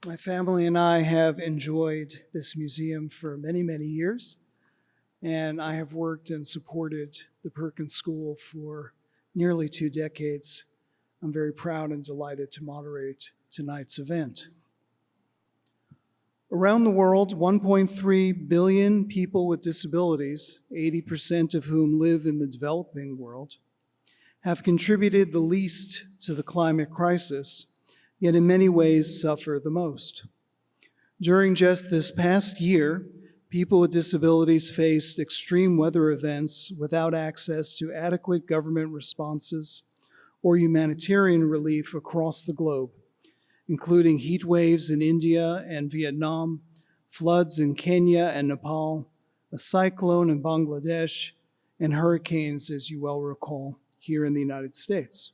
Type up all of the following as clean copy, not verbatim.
My family and I have enjoyed this museum for many, many years, and I have worked and supported the Perkins School for nearly 2 decades. I'm very proud and delighted to moderate tonight's event. Around the world, 1.3 billion people with disabilities, 80% of whom live in the developing world, have contributed the least to the climate crisis, yet in many ways suffer the most. During just this past year, people with disabilities faced extreme weather events without access to adequate government responses or humanitarian relief across the globe, including heat waves in India and Vietnam, floods in Kenya and Nepal, a cyclone in Bangladesh, and hurricanes, as you well recall, here in the United States.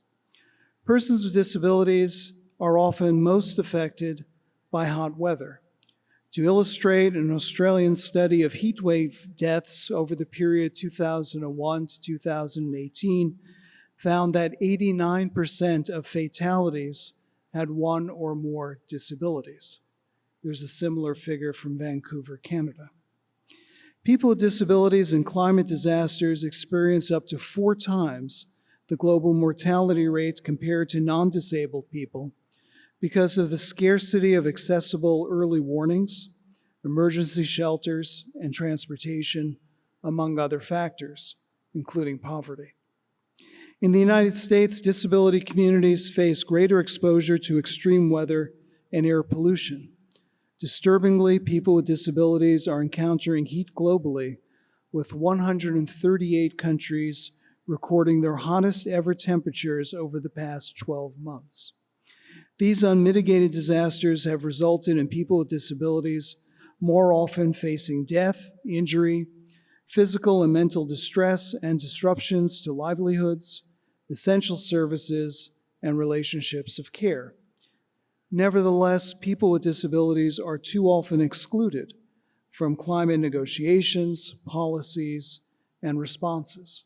Persons with disabilities are often most affected by hot weather. To illustrate, an Australian study of heat wave deaths over the period 2001 to 2018 found that 89% of fatalities had one or more disabilities. There's a similar figure from Vancouver, Canada. People with disabilities and climate disasters experience up to 4 times the global mortality rate compared to non-disabled people because of the scarcity of accessible early warnings, emergency shelters, and transportation, among other factors, including poverty. In the United States, disability communities face greater exposure to extreme weather and air pollution. Disturbingly, people with disabilities are encountering heat globally, with 138 countries recording their hottest ever temperatures over the past 12 months. These unmitigated disasters have resulted in people with disabilities more often facing death, injury, physical and mental distress, and disruptions to livelihoods, essential services, and relationships of care. Nevertheless, people with disabilities are too often excluded from climate negotiations, policies, and responses.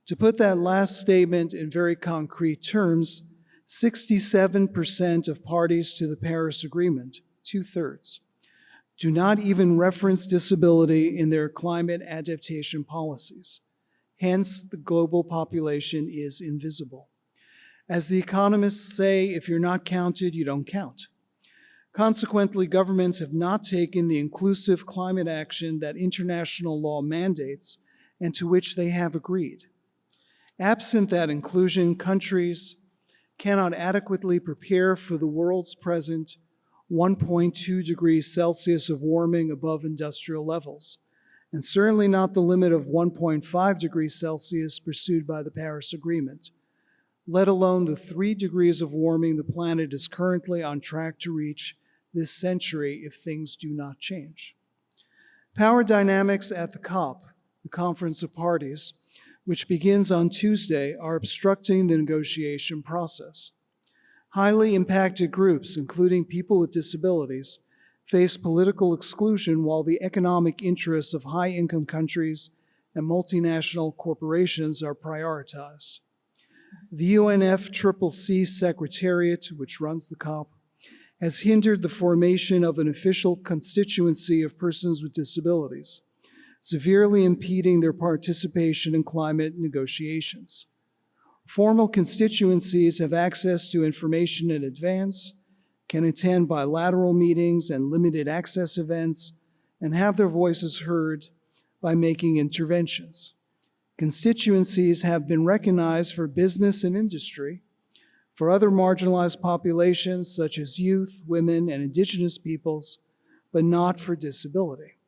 To put that last statement in very concrete terms, 67% of parties to the Paris Agreement, 2/3, do not even reference disability in their climate adaptation policies. Hence, the global population is invisible. As the economists say, if you're not counted, you don't count. Consequently, governments have not taken the inclusive climate action that international law mandates and to which they have agreed. Absent that inclusion, countries cannot adequately prepare for the world's present 1.2 degrees Celsius of warming above industrial levels, and certainly not the limit of 1.5 degrees Celsius pursued by the Paris Agreement, let alone the 3 degrees of warming the planet is currently on track to reach this century if things do not change. Power dynamics at the COP, the Conference of Parties, which begins on Tuesday, are obstructing the negotiation process. Highly impacted groups, including people with disabilities, face political exclusion while the economic interests of high-income countries and multinational corporations are prioritized. The UNFCCC Secretariat, which runs the COP, has hindered the formation of an official constituency of persons with disabilities, severely impeding their participation in climate negotiations. Formal constituencies have access to information in advance, can attend bilateral meetings and limited access events, and have their voices heard by making interventions. Constituencies have been recognized for business and industry, for other marginalized populations such as youth, women, and indigenous peoples, but not for disability.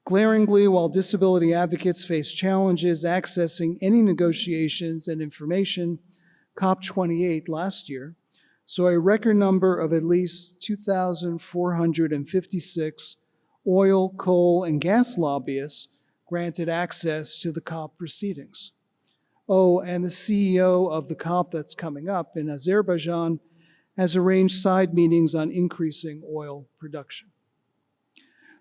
Glaringly, while disability advocates face challenges accessing any negotiations and information, COP28 last year saw a record number of at least 2,456 oil, coal, and gas lobbyists granted access to the COP proceedings. Oh, and the CEO of the COP that's coming up in Azerbaijan has arranged side meetings on increasing oil production.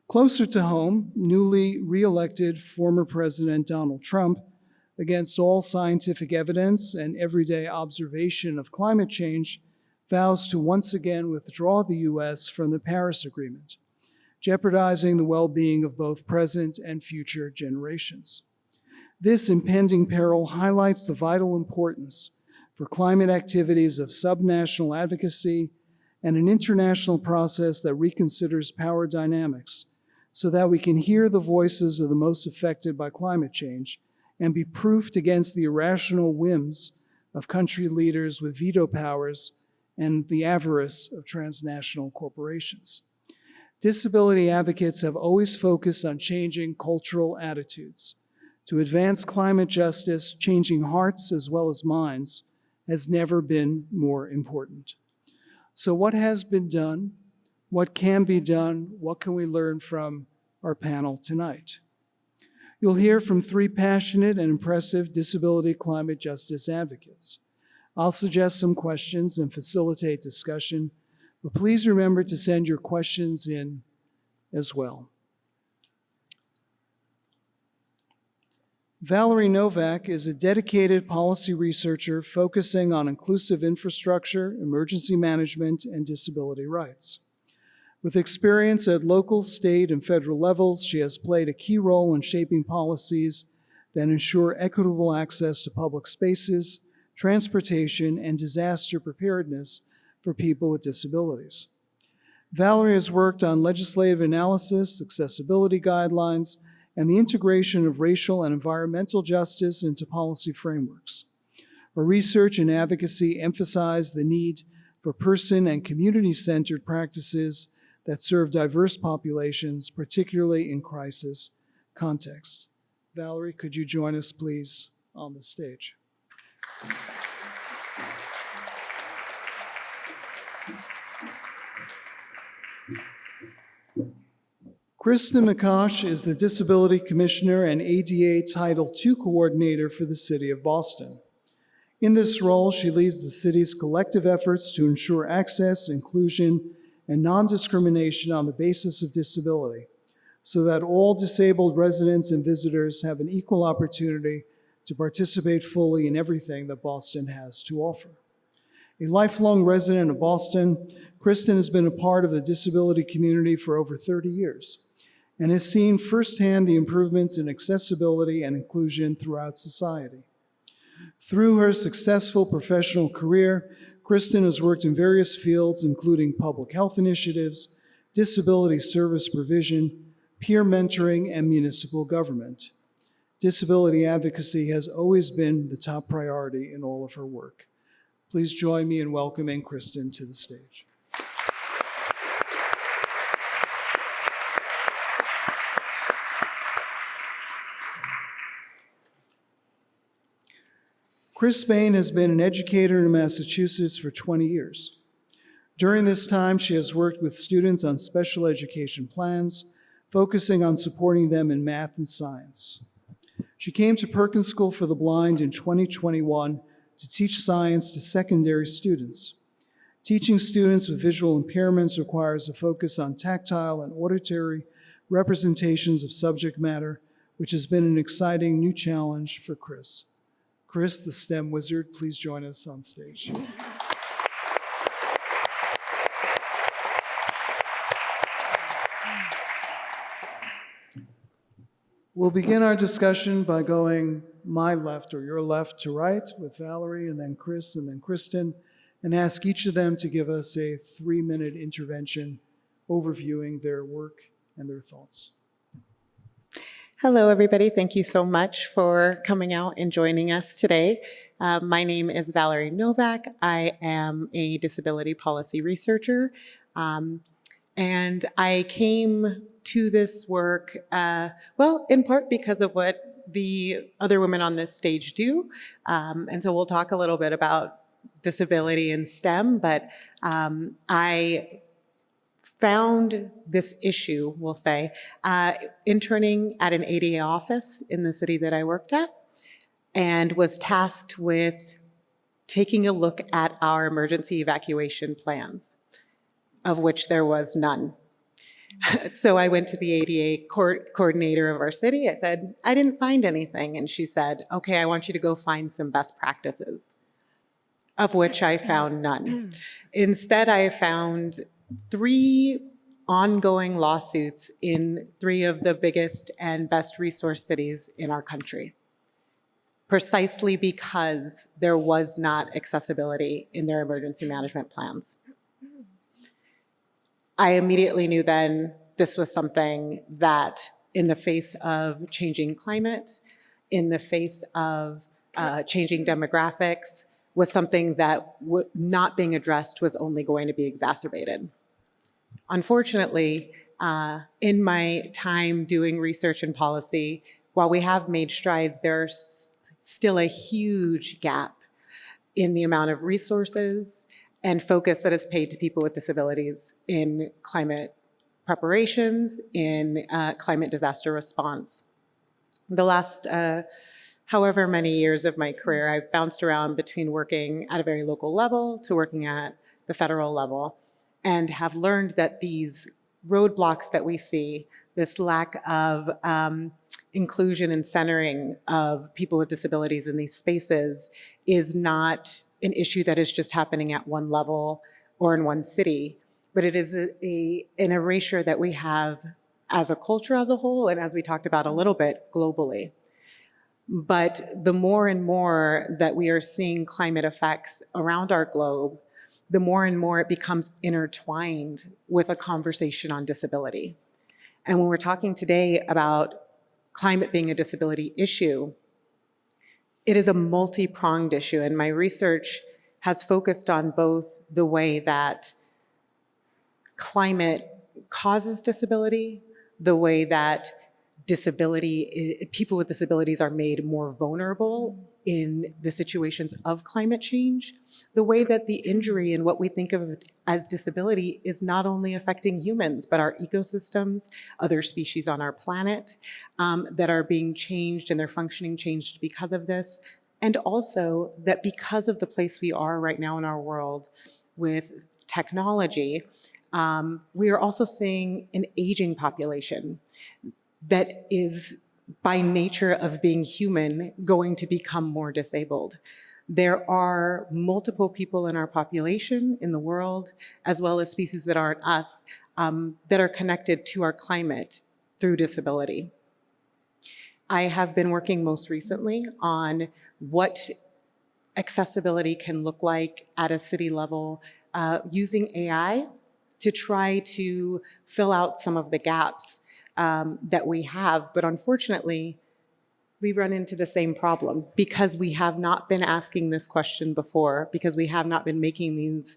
Closer to home, newly re-elected former President Donald Trump, against all scientific evidence and everyday observation of climate change, vows to once again withdraw the U.S. from the Paris Agreement, jeopardizing the well-being of both present and future generations. This impending peril highlights the vital importance for climate activities of subnational advocacy and an international process that reconsiders power dynamics so that we can hear the voices of the most affected by climate change and be proofed against the irrational whims of country leaders with veto powers and the avarice of transnational corporations. Disability advocates have always focused on changing cultural attitudes. To advance climate justice, changing hearts as well as minds has never been more important. So what has been done? What can be done? What can we learn from our panel tonight? You'll hear from 3 passionate and impressive disability climate justice advocates. I'll suggest some questions and facilitate discussion, but please remember to send your questions in as well. Valerie Novak is a dedicated policy researcher focusing on inclusive infrastructure, emergency management, and disability rights. With experience at local, state, and federal levels, she has played a key role in shaping policies that ensure equitable access to public spaces, transportation, and disaster preparedness for people with disabilities. Valerie has worked on legislative analysis, accessibility guidelines, and the integration of racial and environmental justice into policy frameworks. Her research and advocacy emphasize the need for person and community-centered practices that serve diverse populations, particularly in crisis contexts. Valerie, could you join us, please, on the stage? Kristen McCosh is the Disability Commissioner and ADA Title II Coordinator for the City of Boston. In this role, she leads the city's collective efforts to ensure access, inclusion, and non-discrimination on the basis of disability, so that all disabled residents and visitors have an equal opportunity to participate fully in everything that Boston has to offer. A lifelong resident of Boston, Kristen has been a part of the disability community for over 30 years and has seen firsthand the improvements in accessibility and inclusion throughout society. Through her successful professional career, Kristen has worked in various fields, including public health initiatives, disability service provision, peer mentoring, and municipal government. Disability advocacy has always been the top priority in all of her work. Please join me in welcoming Kristen to the stage. Chris Bain has been an educator in Massachusetts for 20 years. During this time, she has worked with students on special education plans, focusing on supporting them in math and science. She came to Perkins School for the Blind in 2021 to teach science to secondary students. Teaching students with visual impairments requires a focus on tactile and auditory representations of subject matter, which has been an exciting new challenge for Chris. Chris, the STEM wizard, please join us on stage. We'll begin our discussion by going my left or your left to right with Valerie and then Chris and then Kristen, and ask each of them to give us a 3-minute intervention overviewing their work and their thoughts. Hello, everybody. Thank you so much for coming out and joining us today. My name is Valerie Novak. I am a disability policy researcher, and I came to this work, well, in part because of what the other women on this stage do. And so we'll talk a little bit about disability and STEM, but I found this issue, we'll say, interning at an ADA office in the city that I worked at, and was tasked with taking a look at our emergency evacuation plans, of which there was none. So I went to the ADA coordinator of our city. I said, I didn't find anything. And she said, okay, I want you to go find some best practices. of which I found none. Instead, I found 3 ongoing lawsuits in 3 of the biggest and best resource cities in our country, precisely because there was not accessibility in their emergency management plans. I immediately knew then this was something that, in the face of changing climate, in the face of changing demographics, was something that not being addressed was only going to be exacerbated. Unfortunately, in my time doing research and policy, while we have made strides, there's still a huge gap in the amount of resources and focus that is paid to people with disabilities in climate preparations, in climate disaster response. The last however many years of my career, I've bounced around between working at a very local level to working at the federal level, and have learned that these roadblocks that we see, this lack of inclusion and centering of people with disabilities in these spaces, is not an issue that is just happening at one level or in one city, but it is an erasure that we have as a culture as a whole, and as we talked about a little bit, globally. But the more and more that we are seeing climate effects around our globe, the more and more it becomes intertwined with a conversation on disability. And when we're talking today about climate being a disability issue, it is a multi-pronged issue, and my research has focused on both the way that climate causes disability, the way that people with disabilities are made more vulnerable in the situations of climate change, the way that the injury and what we think of as disability is not only affecting humans, but our ecosystems, other species on our planet that are being changed and their functioning changed because of this. And also that because of the place we are right now in our world with technology, we are also seeing an aging population that is, by nature of being human, going to become more disabled. There are multiple people in our population, in the world, as well as species that aren't us, that are connected to our climate through disability. I have been working most recently on what accessibility can look like at a city level using AI to try to fill out some of the gaps that we have, but unfortunately, we run into the same problem because we have not been asking this question before, because we have not been making these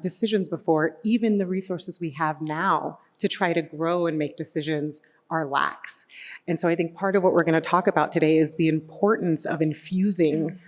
decisions before. Even the resources we have now to try to grow and make decisions are lax. And so I think part of what we're going to talk about today is the importance of infusing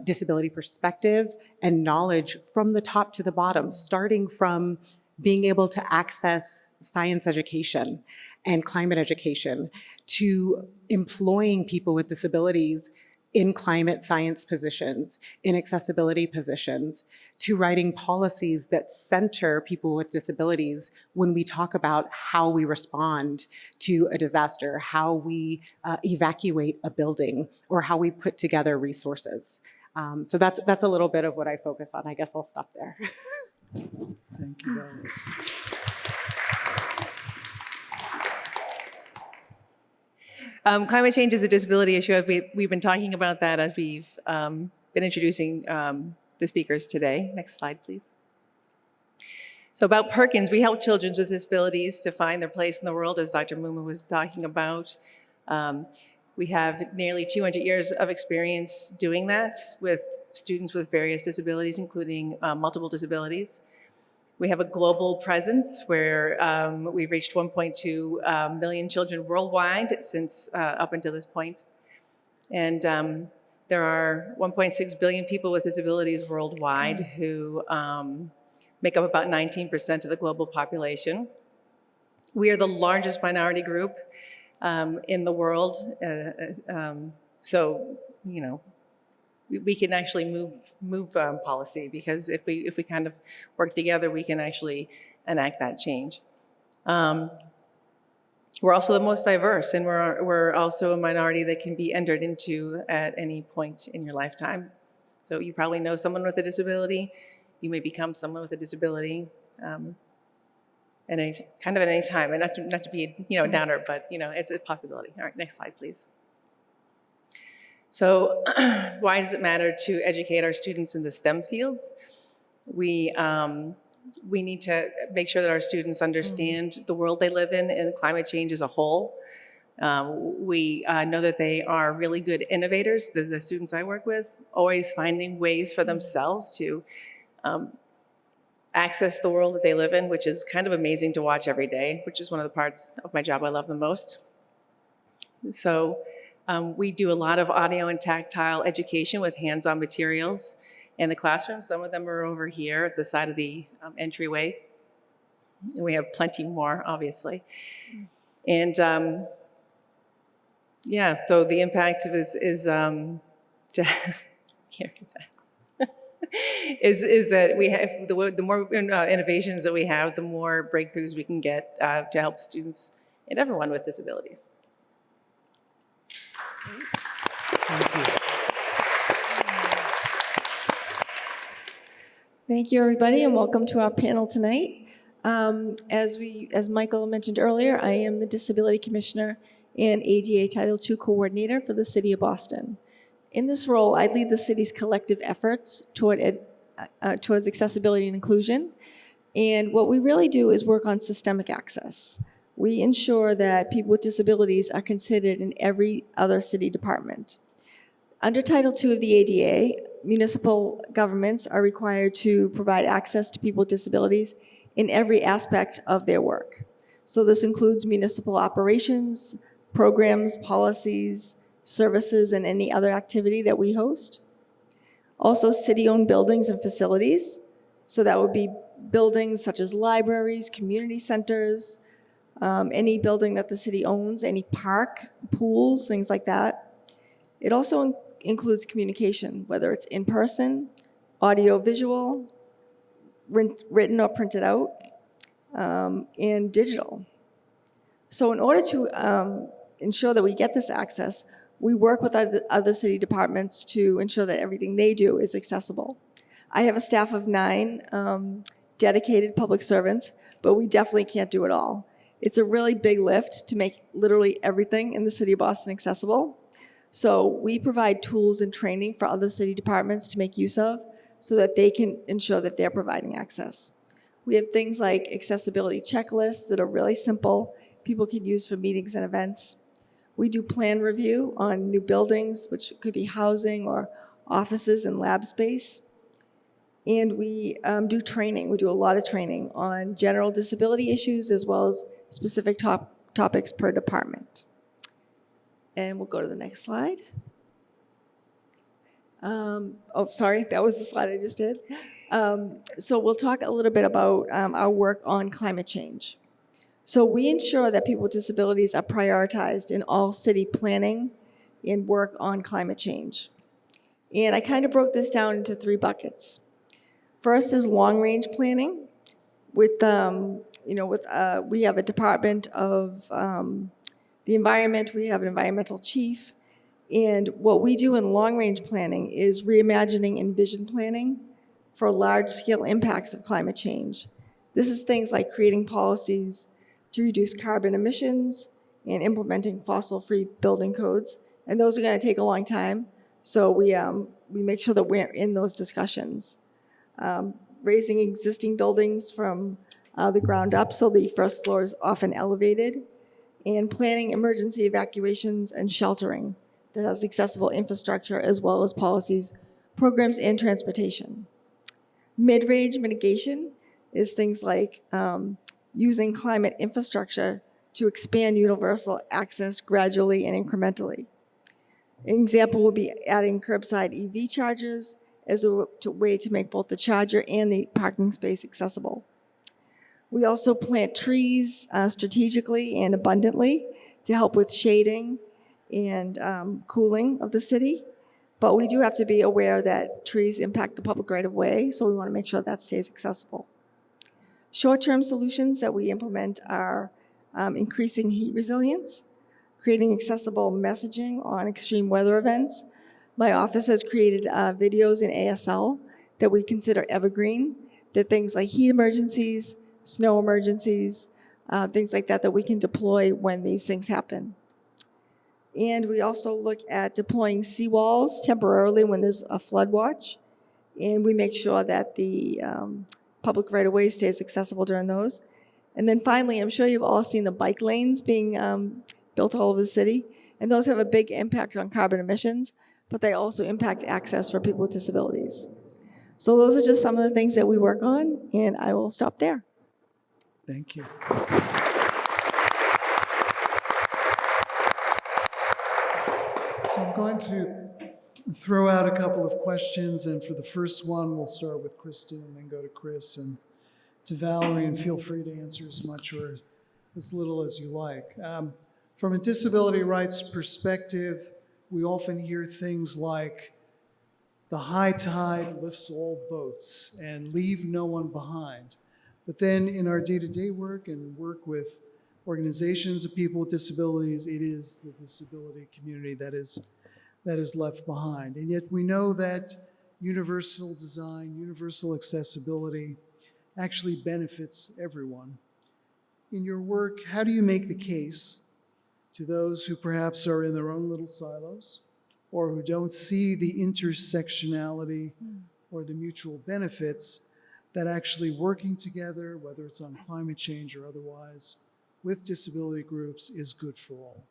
disability perspective and knowledge from the top to the bottom, starting from being able to access science education and climate education, to employing people with disabilities in climate science positions, in accessibility positions, to writing policies that center people with disabilities when we talk about how we respond to a disaster, how we evacuate a building, or how we put together resources. So that's a little bit of what I focus on. I guess I'll stop there. Thank you, Valerie. Climate change is a disability issue. We've been talking about that as we've been introducing the speakers today. Next slide, please. So about Perkins, we help children with disabilities to find their place in the world, as Dr. Muma was talking about. We have nearly 200 years of experience doing that with students with various disabilities, including multiple disabilities. We have a global presence where we've reached 1.2 million children worldwide since up until this point. And there are 1.6 billion people with disabilities worldwide who make up about 19% of the global population. We are the largest minority group in the world. So, you know, we can actually move policy, because if we kind of work together, we can actually enact that change. We're also the most diverse, and we're also a minority that can be entered into at any point in your lifetime. So you probably know someone with a disability. You may become someone with a disability at any time. And not to be a downer, but it's a possibility. All right, next slide, please. So why does it matter to educate our students in the STEM fields? We need to make sure that our students understand the world they live in and climate change as a whole. We know that they are really good innovators, the students I work with, always finding ways for themselves to access the world that they live in, which is kind of amazing to watch every day, which is one of the parts of my job I love the most. So we do a lot of audio and tactile education with hands-on materials in the classroom. Some of them are over here at the side of the entryway. And we have plenty more, obviously. And yeah, so the impact is is that we have the more innovations that we have, the more breakthroughs we can get to help students and everyone with disabilities. Thank you. Thank you, everybody, and welcome to our panel tonight. As Michael mentioned earlier, I am the Disability Commissioner and ADA Title II Coordinator for the City of Boston. In this role, I lead the city's collective efforts towards accessibility and inclusion. And what we really do is work on systemic access. We ensure that people with disabilities are considered in every other city department. Under Title II of the ADA, municipal governments are required to provide access to people with disabilities in every aspect of their work. So this includes municipal operations, programs, policies, services, and any other activity that we host. Also, city-owned buildings and facilities. So that would be buildings such as libraries, community centers, any building that the city owns, any park, pools, things like that. It also includes communication, whether it's in person, audio, visual, written or printed out, and digital. So in order to ensure that we get this access, we work with other city departments to ensure that everything they do is accessible. I have a staff of 9 dedicated public servants, but we definitely can't do it all. It's a really big lift to make literally everything in the city of Boston accessible. So we provide tools and training for other city departments to make use of so that they can ensure that they're providing access. We have things like accessibility checklists that are really simple, people can use for meetings and events. We do plan review on new buildings, which could be housing or offices and lab space. And we do training. We do a lot of training on general disability issues as well as specific topics per department. And we'll go to the next slide. Oh, sorry, that was the slide I just did. So we'll talk a little bit about our work on climate change. So we ensure that people with disabilities are prioritized in all city planning and work on climate change. And I kind of broke this down into 3 buckets. First is long-range planning. We have a department of the environment. We have an environmental chief. And what we do in long-range planning is reimagining and vision planning for large-scale impacts of climate change. This is things like creating policies to reduce carbon emissions and implementing fossil-free building codes. And those are going to take a long time. So we make sure that we're in those discussions. Raising existing buildings from the ground up, so the first floor is often elevated, and planning emergency evacuations and sheltering that has accessible infrastructure as well as policies, programs, and transportation. Mid-range mitigation is things like using climate infrastructure to expand universal access gradually and incrementally. An example would be adding curbside EV chargers as a way to make both the charger and the parking space accessible. We also plant trees strategically and abundantly to help with shading and cooling of the city. But we do have to be aware that trees impact the public right of way, so we want to make sure that stays accessible. Short-term solutions that we implement are increasing heat resilience, creating accessible messaging on extreme weather events, My office has created videos in ASL that we consider evergreen. They're things like heat emergencies, snow emergencies, things like that we can deploy when these things happen. And we also look at deploying seawalls temporarily when there's a flood watch. And we make sure that the public right-of-way stays accessible during those. And then finally, I'm sure you've all seen the bike lanes being built all over the city. And those have a big impact on carbon emissions, but they also impact access for people with disabilities. So those are just some of the things that we work on, and I will stop there. Thank you. So I'm going to throw out a couple of questions, and for the first one, we'll start with Kristen and then go to Chris and to Valerie, and feel free to answer as much or as little as you like. From a disability rights perspective, we often hear things like, the high tide lifts all boats and leave no one behind. But then in our day-to-day work and work with organizations of people with disabilities, it is the disability community that is left behind. And yet we know that universal design, universal accessibility actually benefits everyone. In your work, how do you make the case to those who perhaps are in their own little silos or who don't see the intersectionality or the mutual benefits that actually working together, whether it's on climate change or otherwise, with disability groups is good for all?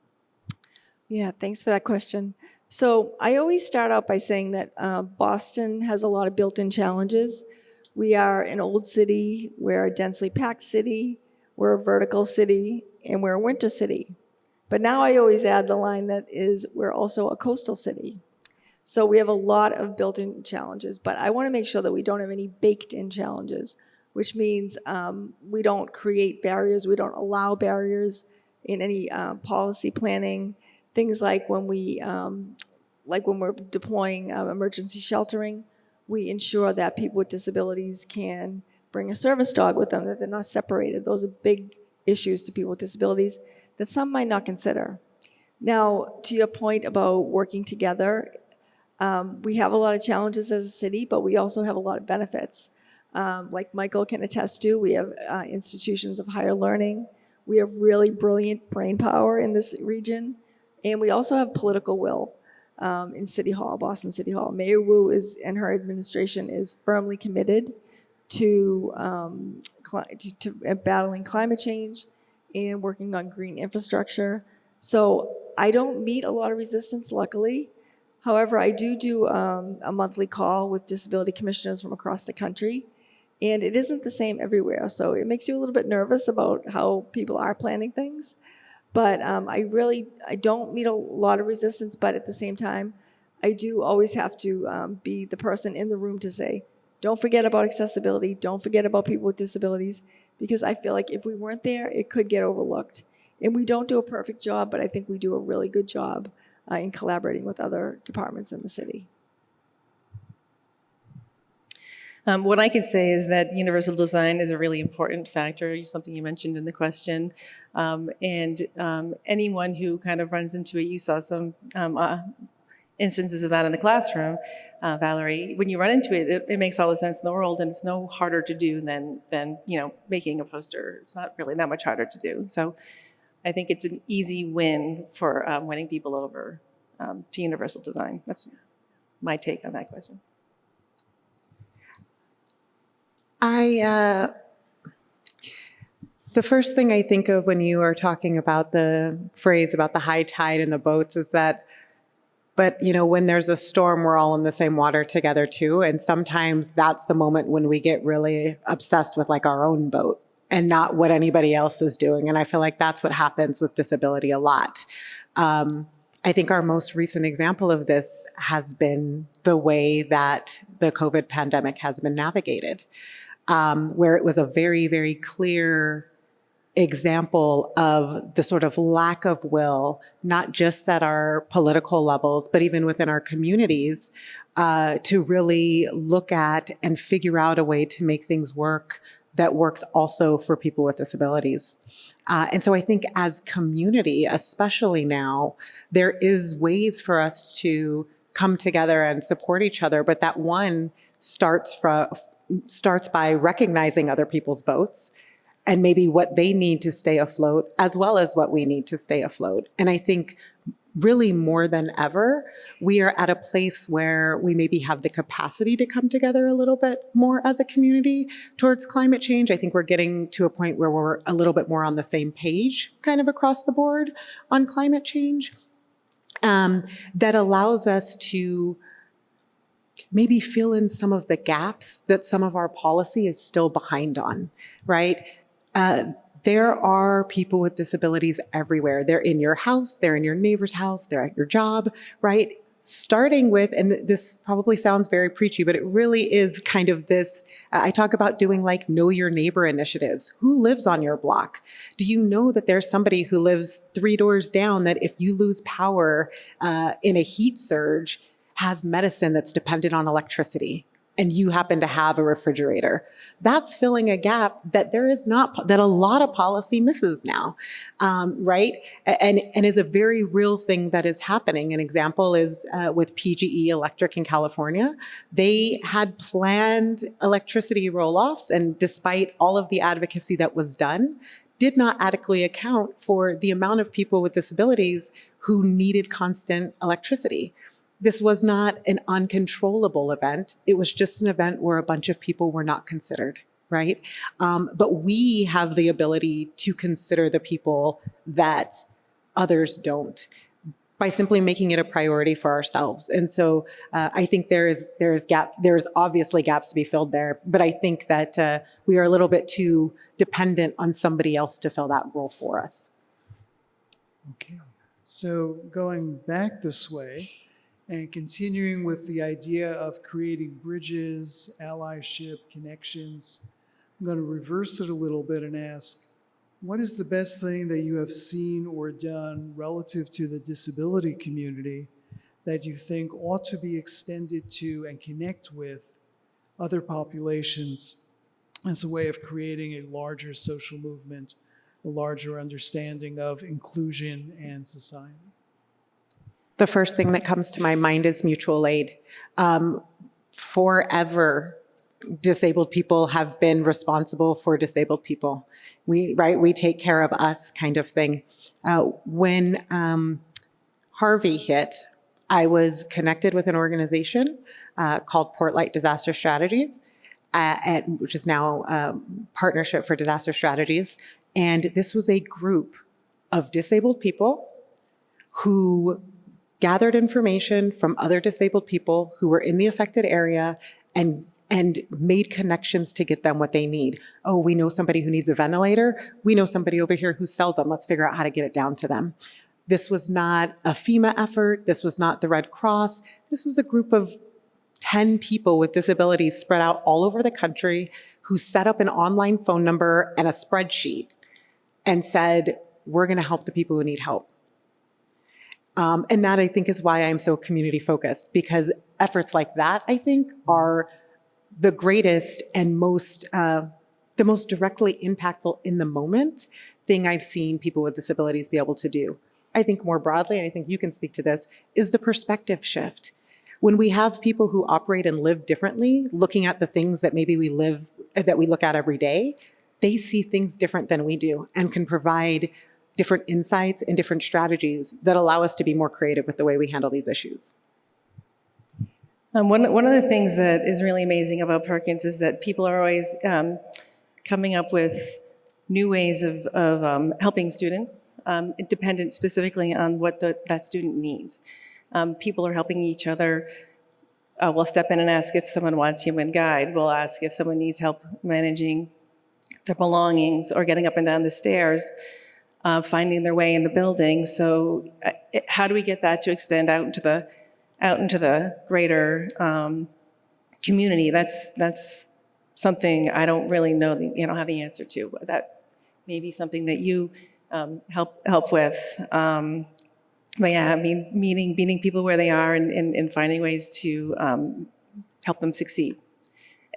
Yeah, thanks for that question. So I always start out by saying that Boston has a lot of built-in challenges. We are an old city, we're a densely packed city, we're a vertical city, and we're a winter city. But now I always add the line that is, we're also a coastal city. So we have a lot of built-in challenges, but I want to make sure that we don't have any baked-in challenges, which means we don't create barriers, we don't allow barriers in any policy planning. Things like when we're deploying emergency sheltering, we ensure that people with disabilities can bring a service dog with them, that they're not separated. Those are big issues to people with disabilities that some might not consider. Now, to your point about working together, we have a lot of challenges as a city, but we also have a lot of benefits. Like Michael can attest to, we have institutions of higher learning. We have really brilliant brain power in this region. And we also have political will in City Hall, Boston City Hall. Mayor Wu and her administration is firmly committed to battling climate change and working on green infrastructure. So I don't meet a lot of resistance, luckily. However, I do a monthly call with disability commissioners from across the country, and it isn't the same everywhere. So it makes you a little bit nervous about how people are planning things. But I don't meet a lot of resistance, but at the same time, I do always have to be the person in the room to say, don't forget about accessibility, don't forget about people with disabilities, because I feel like if we weren't there, it could get overlooked. And we don't do a perfect job, but I think we do a really good job in collaborating with other departments in the city. What I can say is that universal design is a really important factor, something you mentioned in the question. Anyone who kind of runs into it, you saw some instances of that in the classroom, Valerie. When you run into it, it makes all the sense in the world, and it's no harder to do than making a poster. It's not really that much harder to do. So I think it's an easy win for winning people over to universal design. That's my take on that question. The first thing I think of when you are talking about the phrase about the high tide and the boats is that, but when there's a storm, we're all in the same water together too. And sometimes that's the moment when we get really obsessed with like our own boat and not what anybody else is doing. And I feel like that's what happens with disability a lot. I think our most recent example of this has been the way that the COVID pandemic has been navigated, where it was a very, very clear example of the sort of lack of will, not just at our political levels, but even within our communities, to really look at and figure out a way to make things work that works also for people with disabilities. And so I think as community, especially now, there is ways for us to come together and support each other, but that one starts by recognizing other people's boats and maybe what they need to stay afloat, as well as what we need to stay afloat. And I think really more than ever, we are at a place where we maybe have the capacity to come together a little bit more as a community towards climate change. I think we're getting to a point where we're a little bit more on the same page kind of across the board on climate change. That allows us to maybe fill in some of the gaps that some of our policy is still behind on, right? There are people with disabilities everywhere. They're in your house, they're in your neighbor's house, they're at your job, right? Starting with, and this probably sounds very preachy, but it really is kind of this, I talk about doing like know your neighbor initiatives. Who lives on your block? Do you know that there's somebody who lives 3 doors down that if you lose power in a heat surge, has medicine that's dependent on electricity, and you happen to have a refrigerator? That's filling a gap that that a lot of policy misses now, right? And is a very real thing that is happening. An example is with PGE Electric in California. They had planned electricity roll-offs, and despite all of the advocacy that was done, did not adequately account for the amount of people with disabilities who needed constant electricity. This was not an uncontrollable event. It was just an event where a bunch of people were not considered, right? But we have the ability to consider the people that others don't by simply making it a priority for ourselves. And so I think there's obviously gaps to be filled there, but I think that we are a little bit too dependent on somebody else to fill that role for us. Okay, so going back this way, and continuing with the idea of creating bridges, allyship, connections, I'm going to reverse it a little bit and ask, what is the best thing that you have seen or done relative to the disability community that you think ought to be extended to and connect with other populations as a way of creating a larger social movement, a larger understanding of inclusion and society? The first thing that comes to my mind is mutual aid. Forever, disabled people have been responsible for disabled people. We take care of us kind of thing. When Harvey hit, I was connected with an organization called Portlight Disaster Strategies, which is now Partnership for Disaster Strategies. And this was a group of disabled people who gathered information from other disabled people who were in the affected area and made connections to get them what they need. Oh, we know somebody who needs a ventilator. We know somebody over here who sells them. Let's figure out how to get it down to them. This was not a FEMA effort. This was not the Red Cross. This was a group of 10 people with disabilities spread out all over the country who set up an online phone number and a spreadsheet and said, we're going to help the people who need help. And that, I think, is why I'm so community focused, because efforts like that, I think, are the greatest and the most directly impactful in the moment thing I've seen people with disabilities be able to do. I think more broadly, and I think you can speak to this, is the perspective shift. When we have people who operate and live differently, looking at the things that maybe we look at every day, they see things different than we do and can provide different insights and different strategies that allow us to be more creative with the way we handle these issues. One of the things that is really amazing about Perkins is that people are always coming up with new ways of helping students, dependent specifically on what that student needs. People are helping each other. We'll step in and ask if someone wants human guide. We'll ask if someone needs help managing their belongings or getting up and down the stairs, finding their way in the building. So how do we get that to extend out into the greater community? That's something I don't really know, have the answer to. But that may be something that you help with. But yeah, I mean, meeting people where they are and finding ways to help them succeed.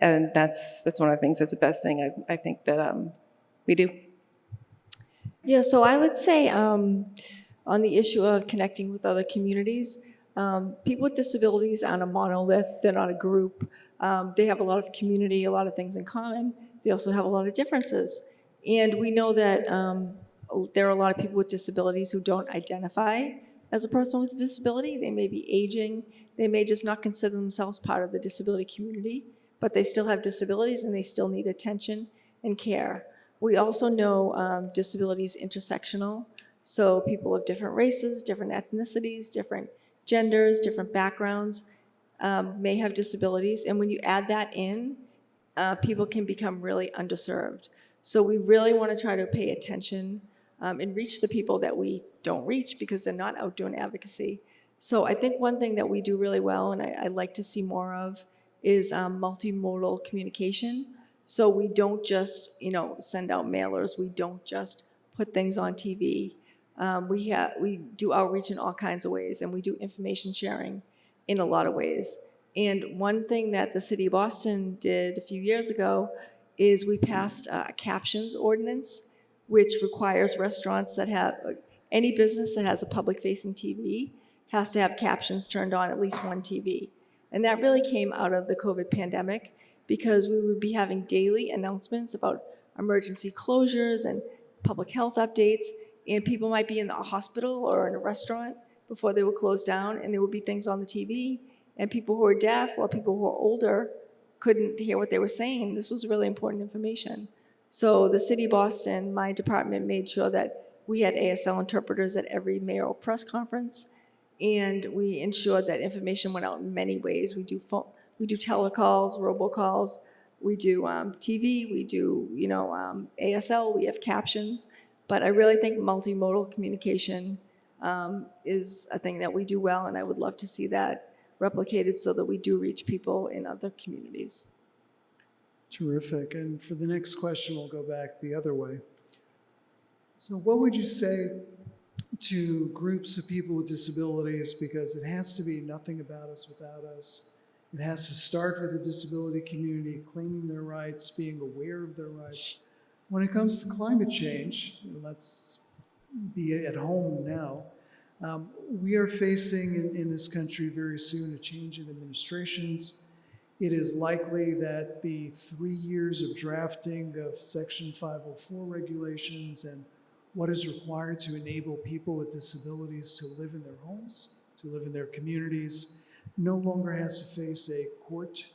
And that's one of the things that's the best thing I think that we do. Yeah, so I would say on the issue of connecting with other communities, People with disabilities aren't a monolith, they're not a group. They have a lot of community, a lot of things in common. They also have a lot of differences. And we know that there are a lot of people with disabilities who don't identify as a person with a disability. They may be aging, they may just not consider themselves part of the disability community, but they still have disabilities and they still need attention and care. We also know disability is intersectional, so people of different races, different ethnicities, different genders, different backgrounds may have disabilities, and when you add that in, people can become really underserved. So we really want to try to pay attention and reach the people that we don't reach because they're not out doing advocacy. So I think one thing that we do really well, and I'd like to see more of, is multimodal communication. So we don't just, send out mailers. We don't just put things on TV. We do outreach in all kinds of ways, and we do information sharing in a lot of ways. And one thing that the City of Boston did a few years ago is we passed a captions ordinance, which requires restaurants that have, any business that has a public-facing TV has to have captions turned on at least one TV. And that really came out of the COVID pandemic because we would be having daily announcements about emergency closures and public health updates, and people might be in a hospital or in a restaurant before they were closed down, and there would be things on the TV, and people who are deaf or people who are older couldn't hear what they were saying. This was really important information. So the City of Boston, my department, made sure that we had ASL interpreters at every mayoral press conference, and we ensured that information went out in many ways. We do telecalls, robocalls, we do TV, we do ASL, we have captions, but I really think multimodal communication is a thing that we do well, and I would love to see that replicated so that we do reach people in other communities. Terrific. And for the next question, we'll go back the other way. So what would you say to groups of people with disabilities, because it has to be nothing about us without us. It has to start with the disability community claiming their rights, being aware of their rights. When it comes to climate change, let's be at home now, we are facing in this country very soon a change in administrations. It is likely that the 3 years of drafting of Section 504 regulations and what is required to enable people with disabilities to live in their homes, to live in their communities, no longer has to face a court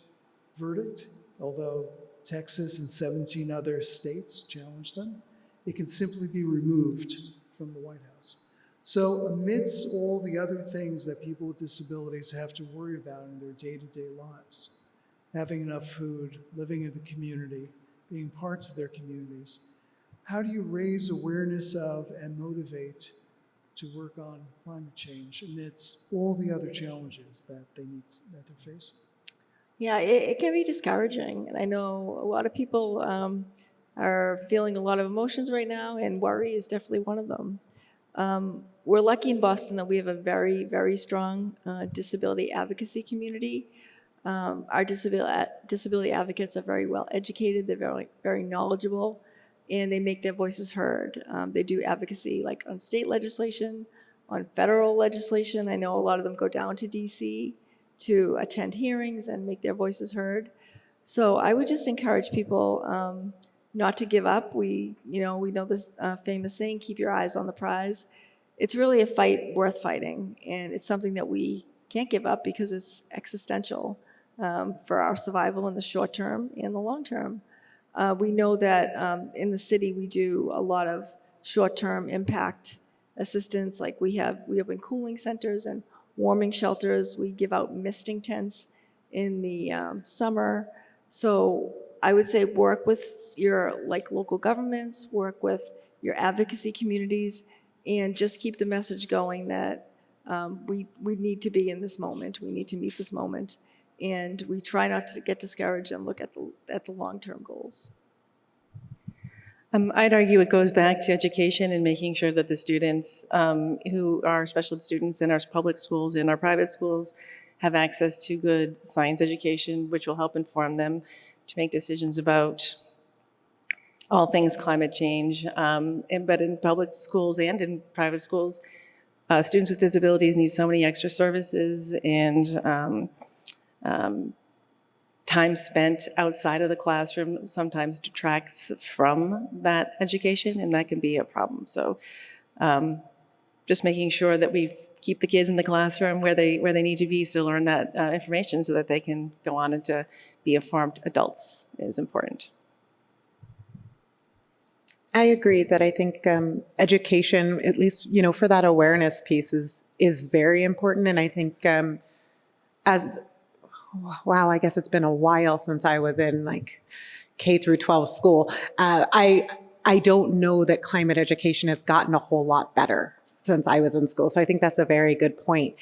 verdict, although Texas and 17 other states challenge them. It can simply be removed from the White House. So amidst all the other things that people with disabilities have to worry about in their day-to-day lives, having enough food, living in the community, being parts of their communities, how do you raise awareness of and motivate to work on climate change amidst all the other challenges that they're facing? Yeah, it can be discouraging. And I know a lot of people are feeling a lot of emotions right now, and worry is definitely one of them. We're lucky in Boston that we have a very, very strong disability advocacy community. Our disability advocates are very well educated, they're very, very knowledgeable, and they make their voices heard. They do advocacy like on state legislation, on federal legislation. I know a lot of them go down to DC to attend hearings and make their voices heard. So I would just encourage people not to give up. We know this famous saying, keep your eyes on the prize. It's really a fight worth fighting, and it's something that we can't give up because it's existential for our survival in the short term and the long term. We know that in the city we do a lot of short-term impact assistance, like we have in cooling centers and warming shelters. We give out misting tents in the summer. So I would say work with your local governments, work with your advocacy communities, and just keep the message going that we need to be in this moment. We need to meet this moment. And we try not to get discouraged and look at the long-term goals. I'd argue it goes back to education and making sure that the students who are special ed students in our public schools and our private schools have access to good science education, which will help inform them to make decisions about all things climate change. But in public schools and in private schools, Students with disabilities need so many extra services and time spent outside of the classroom sometimes detracts from that education, and that can be a problem. So just making sure that we keep the kids in the classroom where they need to be to learn that information so that they can go on and to be informed adults is important. I agree that I think education, at least, you know, for that awareness piece is very important. And I think wow, I guess it's been a while since I was in like K through 12 school. I don't know that climate education has gotten a whole lot better since I was in school. So I think that's a very good point.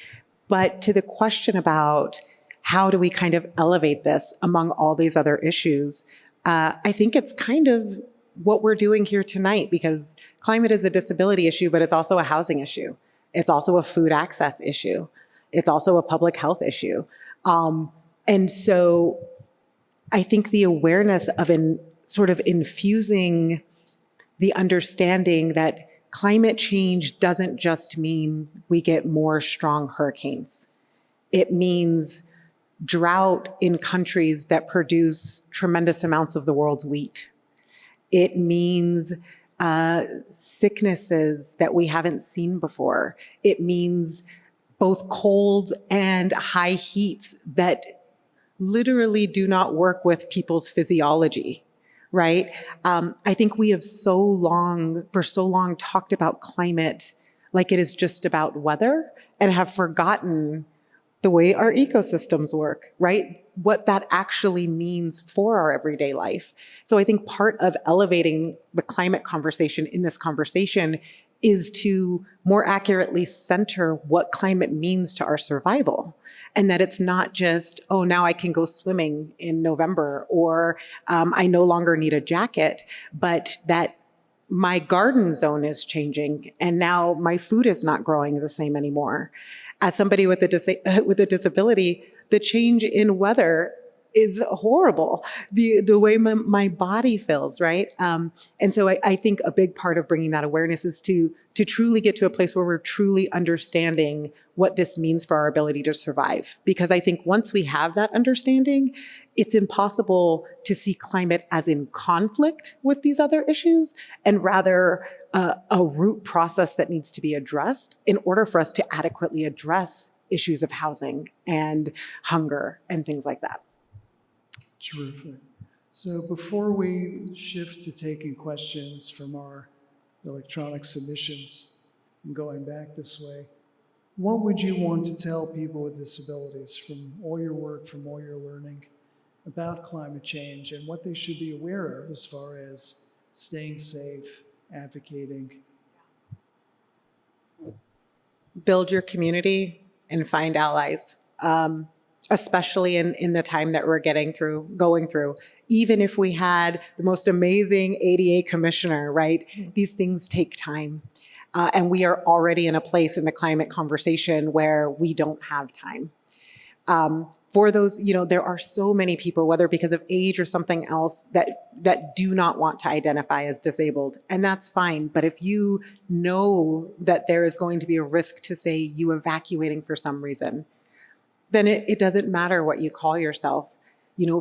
But to the question about how do we kind of elevate this among all these other issues, I think it's kind of what we're doing here tonight, because climate is a disability issue, but it's also a housing issue. It's also a food access issue. It's also a public health issue. And so I think the awareness of sort of infusing the understanding that climate change doesn't just mean we get more strong hurricanes. It means drought in countries that produce tremendous amounts of the world's wheat. It means sicknesses that we haven't seen before. It means both colds and high heats that literally do not work with people's physiology, right? I think we have for so long talked about climate like it is just about weather and have forgotten the way our ecosystems work, right? What that actually means for our everyday life. So I think part of elevating the climate conversation in this conversation is to more accurately center what climate means to our survival. And that it's not just, oh, now I can go swimming in November, or I no longer need a jacket, but that my garden zone is changing and now my food is not growing the same anymore. As somebody with a disability, the change in weather is horrible. The way my body feels, right? And so I think a big part of bringing that awareness is to truly get to a place where we're truly understanding what this means for our ability to survive. Because I think once we have that understanding, it's impossible to see climate as in conflict with these other issues, and rather a root process that needs to be addressed in order for us to adequately address issues of housing and hunger and things like that. Terrific. So before we shift to taking questions from our electronic submissions and going back this way, what would you want to tell people with disabilities from all your work, from all your learning about climate change and what they should be aware of as far as staying safe, advocating? Build your community and find allies. Especially in the time that we're going through. Even if we had the most amazing ADA commissioner, right? These things take time. And we are already in a place in the climate conversation where we don't have time. For those, there are so many people, whether because of age or something else, that do not want to identify as disabled. And that's fine. But if you know that there is going to be a risk to, say, you evacuating for some reason, then it doesn't matter what you call yourself.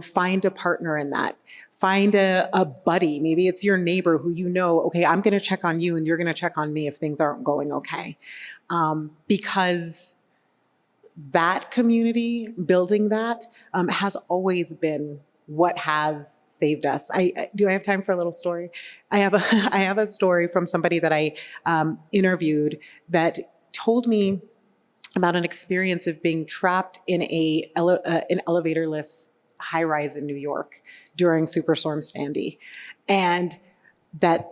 Find a partner in that. Find a buddy. Maybe it's your neighbor who okay, I'm going to check on you and you're going to check on me if things aren't going okay. Because that community, building that, has always been what has saved us. Do I have time for a little story? I have a story from somebody that I interviewed that told me about an experience of being trapped in an elevator-less high-rise in New York during Superstorm Sandy. And that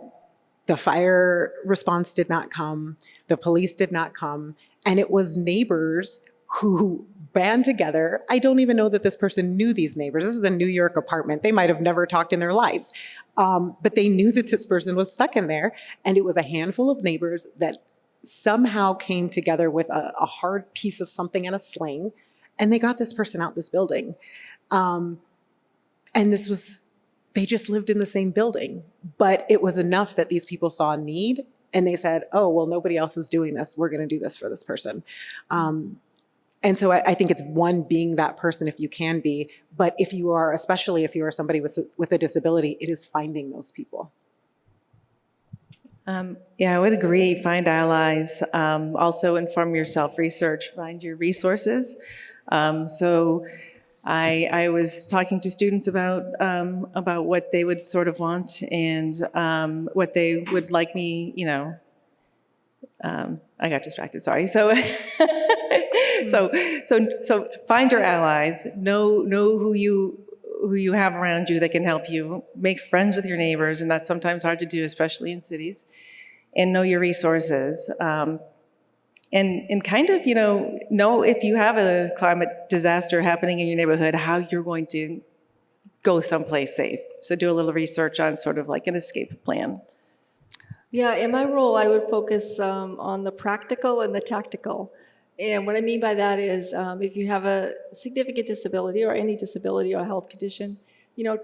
the fire response did not come, the police did not come, and it was neighbors who band together. I don't even know that this person knew these neighbors. This is a New York apartment. They might have never talked in their lives. But they knew that this person was stuck in there, and it was a handful of neighbors that somehow came together with a hard piece of something and a sling, and they got this person out this building. And they just lived in the same building, but it was enough that these people saw a need and they said, oh, well, nobody else is doing this. We're going to do this for this person. And so I think it's one, being that person if you can be, but if you are, especially if you are somebody with a disability, it is finding those people. Yeah, I would agree. Find allies. Also inform yourself, research, find your resources. So I was talking to students about what they would sort of want and what they would like me, I got distracted, sorry. So, so find your allies, know who you have around you that can help you, make friends with your neighbors, and that's sometimes hard to do, especially in cities, and know your resources. And kind of, know if you have a climate disaster happening in your neighborhood, how you're going to go someplace safe. So do a little research on sort of like an escape plan. Yeah, in my role, I would focus on the practical and the tactical. And what I mean by that is if you have a significant disability or any disability or health condition,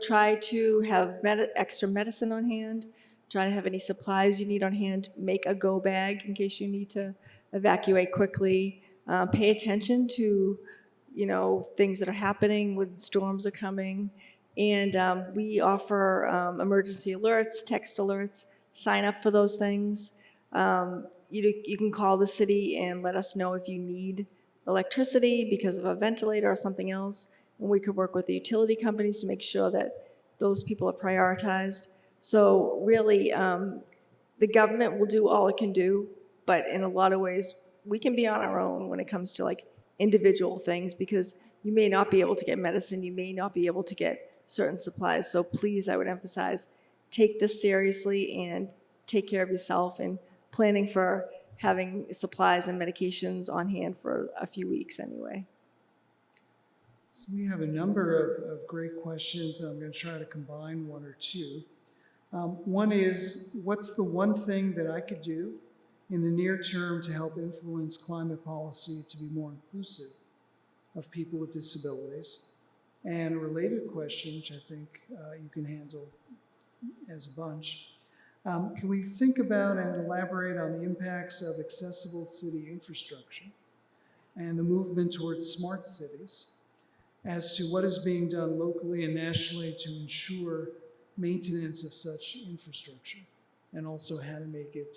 try to have extra medicine on hand, try to have any supplies you need on hand, make a go bag in case you need to evacuate quickly, pay attention to, things that are happening when storms are coming. And we offer emergency alerts, text alerts, sign up for those things. You can call the city and let us know if you need electricity because of a ventilator or something else, and we could work with the utility companies to make sure that those people are prioritized. So really, the government will do all it can do, but in a lot of ways, we can be on our own when it comes to like individual things, because you may not be able to get medicine, you may not be able to get certain supplies. So please, I would emphasize, take this seriously and take care of yourself, and planning for having supplies and medications on hand for a few weeks anyway. So we have a number of great questions. I'm going to try to combine one or two. One is, what's the one thing that I could do in the near term to help influence climate policy to be more inclusive of people with disabilities? And a related question, which I think you can handle as a bunch. Can we think about and elaborate on the impacts of accessible city infrastructure and the movement towards smart cities as to what is being done locally and nationally to ensure maintenance of such infrastructure, and also how to make it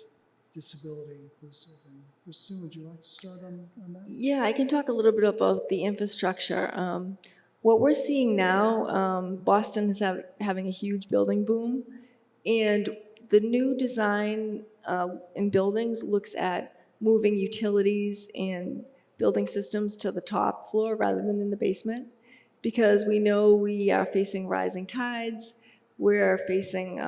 disability inclusive? And Kristen, would you like to start on that? Yeah, I can talk a little bit about the infrastructure. What we're seeing now, Boston is having a huge building boom, and the new design in buildings looks at moving utilities and building systems to the top floor rather than in the basement, because we know we are facing rising tides, we're facing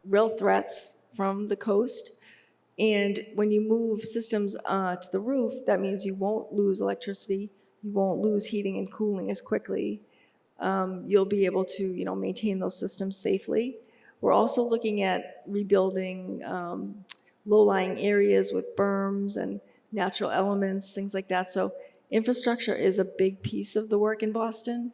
real threats from the coast. And when you move systems to the roof, that means you won't lose electricity, you won't lose heating and cooling as quickly. You'll be able to maintain those systems safely. We're also looking at rebuilding low-lying areas with berms and natural elements, things like that. So infrastructure is a big piece of the work in Boston.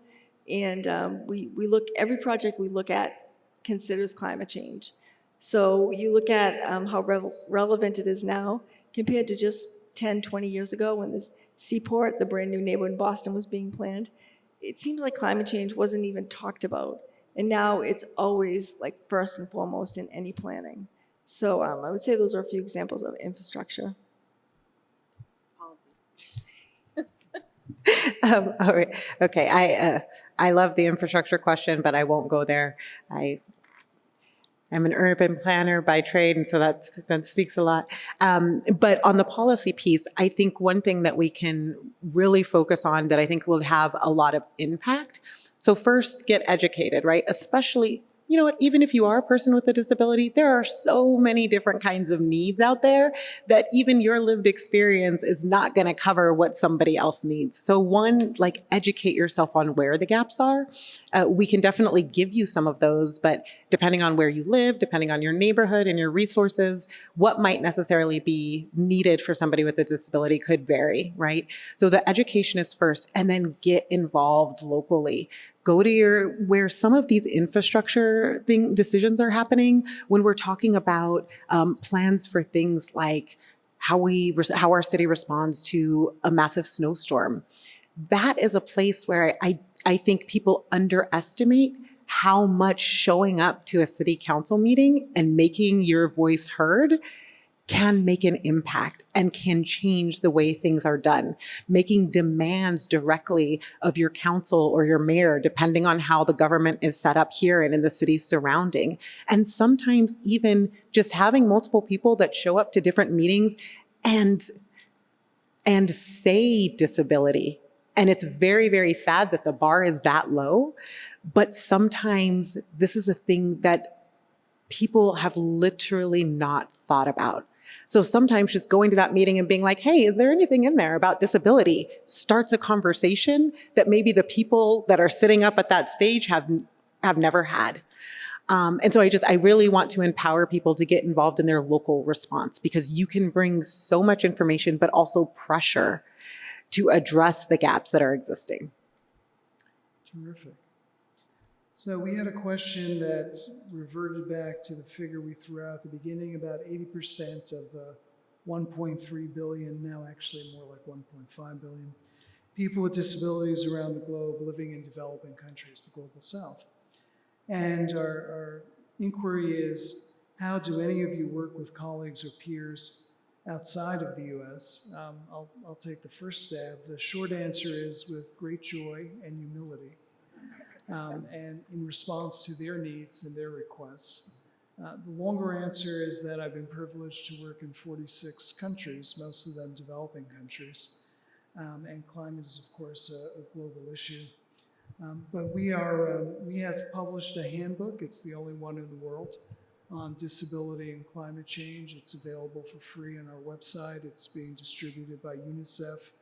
And every project we look at considers climate change. So you look at how relevant it is now compared to just 10, 20 years ago when the Seaport, the brand new neighborhood in Boston, was being planned. It seems like climate change wasn't even talked about. And now it's always like first and foremost in any planning. So I would say those are a few examples of infrastructure. All right. Okay. I love the infrastructure question, but I won't go there. I'm an urban planner by trade, and so that speaks a lot. But on the policy piece, I think one thing that we can really focus on that I think will have a lot of impact. So first, get educated, right? Especially, even if you are a person with a disability, there are so many different kinds of needs out there that even your lived experience is not going to cover what somebody else needs. So one, educate yourself on where the gaps are. We can definitely give you some of those, but depending on where you live, depending on your neighborhood and your resources, what might necessarily be needed for somebody with a disability could vary, right? So the education is first, and then get involved locally. go to where some of these infrastructure decisions are happening, when we're talking about plans for things like how our city responds to a massive snowstorm. That is a place where I think people underestimate how much showing up to a city council meeting and making your voice heard can make an impact and can change the way things are done. Making demands directly of your council or your mayor, depending on how the government is set up here and in the cities surrounding. And sometimes even just having multiple people that show up to different meetings and say disability. And it's very, very sad that the bar is that low. But sometimes this is a thing that people have literally not thought about. So sometimes just going to that meeting and being like, hey, is there anything in there about disability, starts a conversation that maybe the people that are sitting up at that stage have never had. And so I really want to empower people to get involved in their local response, because you can bring so much information, but also pressure to address the gaps that are existing. Terrific. So we had a question that reverted back to the figure we threw out at the beginning. About 80% of the 1.3 billion, now actually more like 1.5 billion, people with disabilities around the globe living in developing countries, the global south. And our inquiry is, how do any of you work with colleagues or peers outside of the US? I'll take the first stab. The short answer is with great joy and humility. And in response to their needs and their requests. The longer answer is that I've been privileged to work in 46 countries, most of them developing countries. And climate is, of course, a global issue. But we have published a handbook. It's the only one in the world on disability and climate change. It's available for free on our website. It's being distributed by UNICEF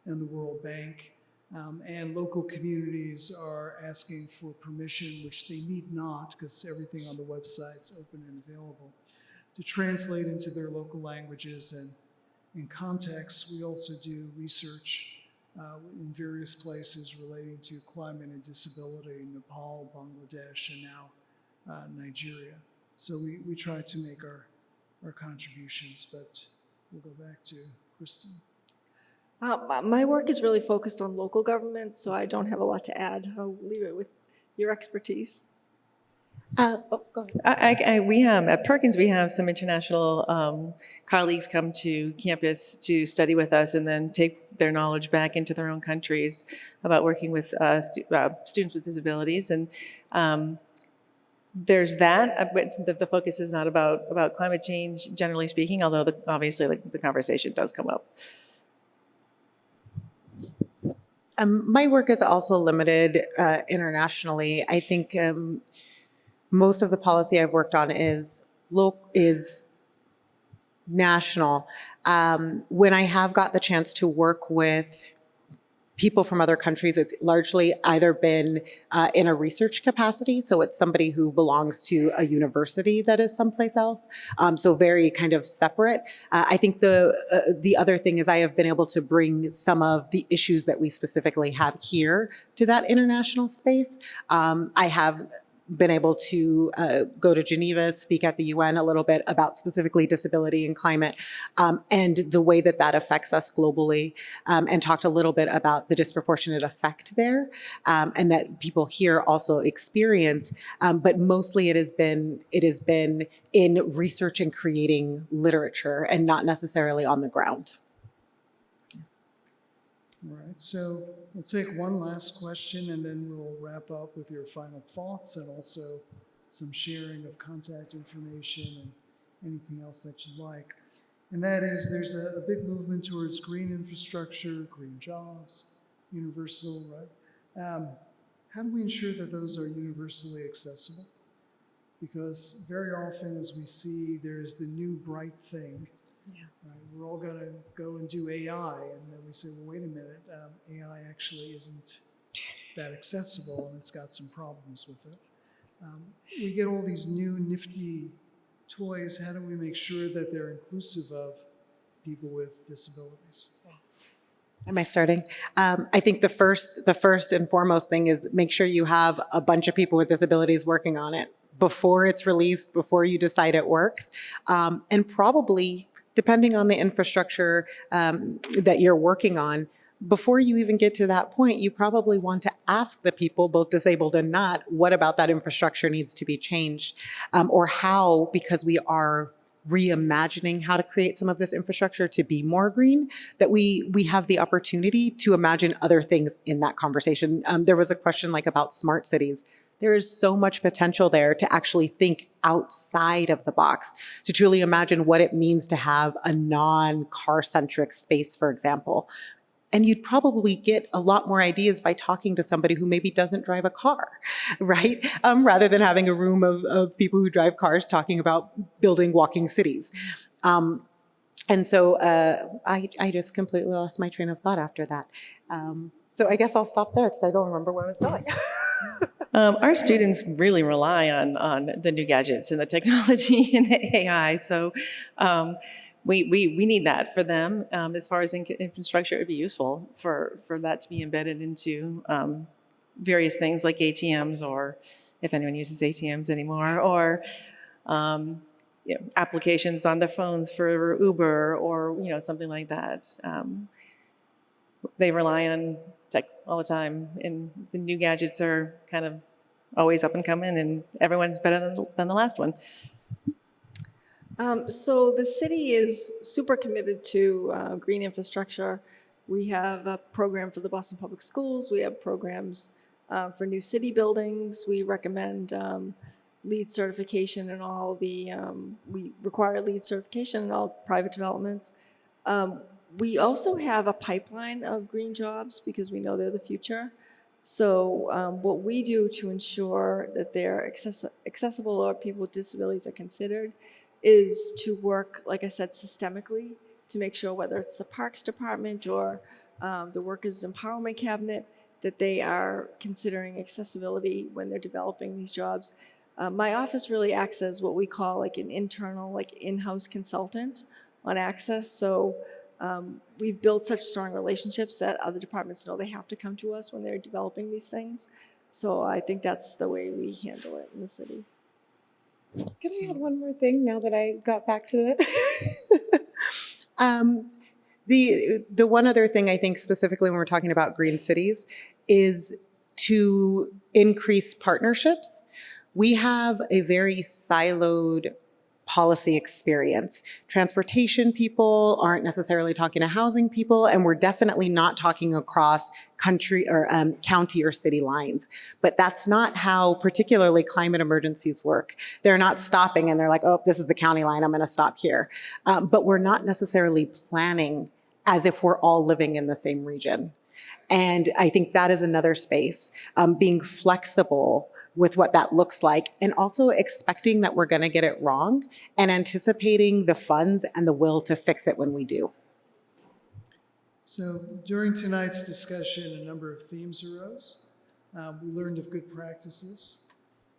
and the World Bank. And local communities are asking for permission, which they need not, because everything on the website is open and available, to translate into their local languages and in context. We also do research in various places relating to climate and disability, Nepal, Bangladesh, and now Nigeria. So we try to make our contributions, but we'll go back to Kristen. My work is really focused on local government, so I don't have a lot to add. I'll leave it with your expertise. Go ahead. We have, at Perkins, we have some international colleagues come to campus to study with us and then take their knowledge back into their own countries about working with students with disabilities. And there's that. The focus is not about climate change, generally speaking, although obviously the conversation does come up. My work is also limited internationally. I think most of the policy I've worked on is national. When I have got the chance to work with people from other countries, it's largely either been in a research capacity, so it's somebody who belongs to a university that is someplace else, so very kind of separate. I think the other thing is I have been able to bring some of the issues that we specifically have here to that international space. I have been able to go to Geneva, speak at the UN a little bit about specifically disability and climate, and the way that that affects us globally, and talked a little bit about the disproportionate effect there, and that people here also experience, but mostly it has been in research and creating literature and not necessarily on the ground. All right, so we'll take one last question and then we'll wrap up with your final thoughts and also some sharing of contact information and anything else that you like. And that is, there's a big movement towards green infrastructure, green jobs, universal, right? How do we ensure that those are universally accessible? Because very often as we see, there's the new bright thing. Yeah. Right? We're all going to go and do AI, and then we say, well, wait a minute, AI actually isn't that accessible, and it's got some problems with it. We get all these new nifty toys. How do we make sure that they're inclusive of people with disabilities? Am I starting? I think the first and foremost thing is make sure you have a bunch of people with disabilities working on it before it's released, before you decide it works, and probably depending on the infrastructure that you're working on. Before you even get to that point, you probably want to ask the people, both disabled and not, what about that infrastructure needs to be changed, or how, because we are reimagining how to create some of this infrastructure to be more green, that we have the opportunity to imagine other things in that conversation. There was a question like about smart cities. There is so much potential there to actually think outside of the box, to truly imagine what it means to have a non-car centric space, for example. And you'd probably get a lot more ideas by talking to somebody who maybe doesn't drive a car, right? Rather than having a room of people who drive cars talking about building walking cities. And so I just completely lost my train of thought after that. So I guess I'll stop there because I don't remember where I was going. Our students really rely on the new gadgets and the technology and the AI. So we need that for them. As far as infrastructure, it would be useful for that to be embedded into various things like ATMs, or if anyone uses ATMs anymore, or applications on their phones for Uber, or something like that. They rely on tech all the time, and the new gadgets are kind of always up and coming, and everyone's better than the last one. So the city is super committed to green infrastructure. We have a program for the Boston Public Schools. We have programs for new city buildings. We recommend LEED certification in all the, we require LEED certification in all private developments. We also have a pipeline of green jobs because we know they're the future. So what we do to ensure that they're accessible or people with disabilities are considered is to work, like I said, systemically to make sure whether it's the Parks Department or the Workers' Empowerment Cabinet, that they are considering accessibility when they're developing these jobs. My office really acts as what we call like an internal, like in-house consultant on access. So we've built such strong relationships that other departments know they have to come to us when they're developing these things. So I think that's the way we handle it in the city. Can I add one more thing now that I got back to it? The one other thing I think specifically when we're talking about green cities is to increase partnerships. We have a very siloed policy experience. Transportation people aren't necessarily talking to housing people, and we're definitely not talking across country or county or city lines. But that's not how particularly climate emergencies work. They're not stopping and they're like, oh, this is the county line, I'm gonna stop here. But we're not necessarily planning as if we're all living in the same region. And I think that is another space, being flexible with what that looks like, and also expecting that we're going to get it wrong and anticipating the funds and the will to fix it when we do. So during tonight's discussion, a number of themes arose. We learned of good practices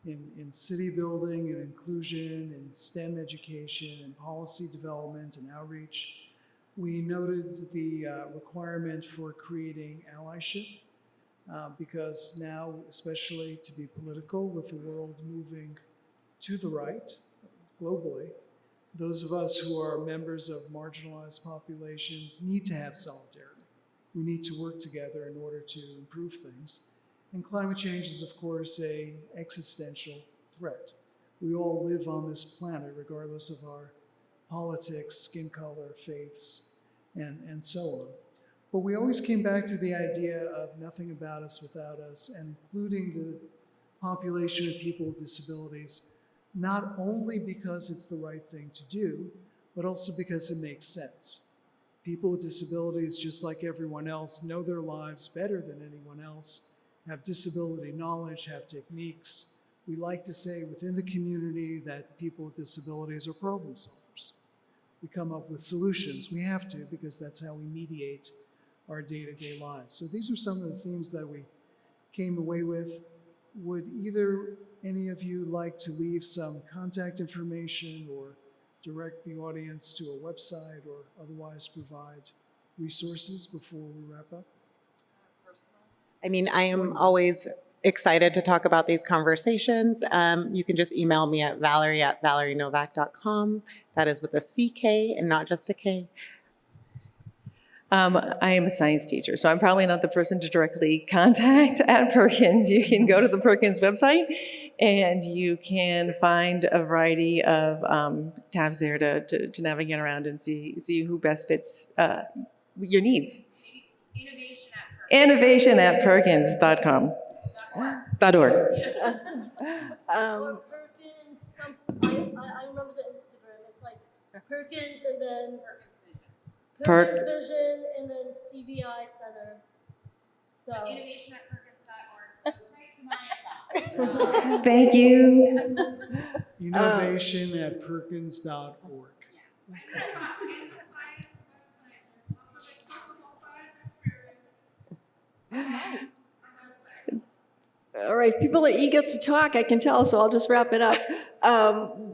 in city building and inclusion, in STEM education and policy development and outreach. We noted the requirement for creating allyship. Because now, especially to be political, with the world moving to the right globally, those of us who are members of marginalized populations need to have solidarity. We need to work together in order to improve things. And climate change is, of course, an existential threat. We all live on this planet, regardless of our politics, skin color, faiths, and so on. But we always came back to the idea of nothing about us without us, and including the population of people with disabilities, not only because it's the right thing to do, but also because it makes sense. People with disabilities, just like everyone else, know their lives better than anyone else, have disability knowledge, have techniques. We like to say within the community that people with disabilities are problem solvers. We come up with solutions. We have to, because that's how we mediate our day-to-day lives. So these are some of the themes that we came away with. Would either any of you like to leave some contact information or direct the audience to a website or otherwise provide resources before we wrap up? I mean, I am always excited to talk about these conversations. You can just email me at valerie@valerienovak.com. That is with a CK and not just a K. I am a science teacher, so I'm probably not the person to directly contact at Perkins. You can go to the Perkins website, and you can find a variety of tabs there to navigate around and see who best fits your needs. Innovation at Perkins.com. .org. Perkins, I remember the Instagram. It's like Perkins and then Perkins Vision and then CBI Center. So innovation at Perkins.org. Thank you. Innovation at Perkins.org. All right, people are eager to talk, I can tell, so I'll just wrap it up.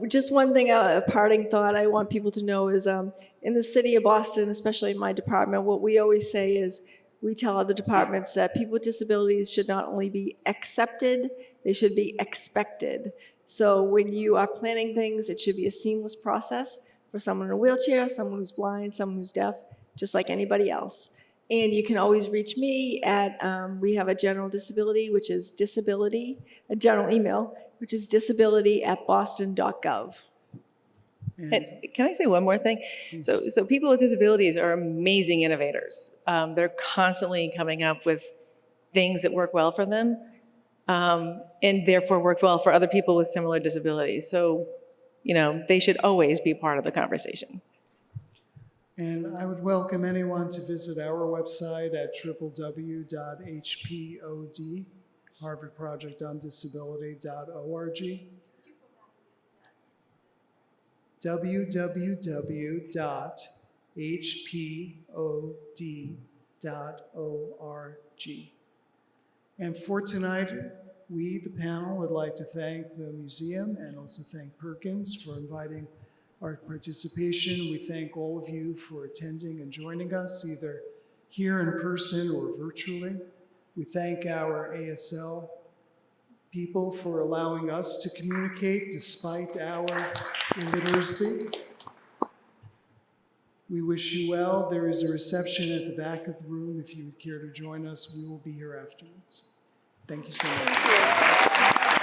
Just one thing, a parting thought I want people to know is in the city of Boston, especially in my department, what we always say is we tell other departments that people with disabilities should not only be accepted, they should be expected. So when you are planning things, it should be a seamless process for someone in a wheelchair, someone who's blind, someone who's deaf, just like anybody else. And you can always reach me at, we have a general disability, which is a general email, which is disability@boston.gov. Can I say one more thing? So people with disabilities are amazing innovators. They're constantly coming up with things that work well for them, and therefore work well for other people with similar disabilities. So, they should always be part of the conversation. And I would welcome anyone to visit our website at www.hpod, harvardprojectondisability.org. www.hpod.org. And for tonight, we, the panel, would like to thank the museum and also thank Perkins for inviting our participation. We thank all of you for attending and joining us, either here in person or virtually. We thank our ASL people for allowing us to communicate despite our illiteracy. We wish you well. There is a reception at the back of the room. If you would care to join us, we will be here afterwards. Thank you so much.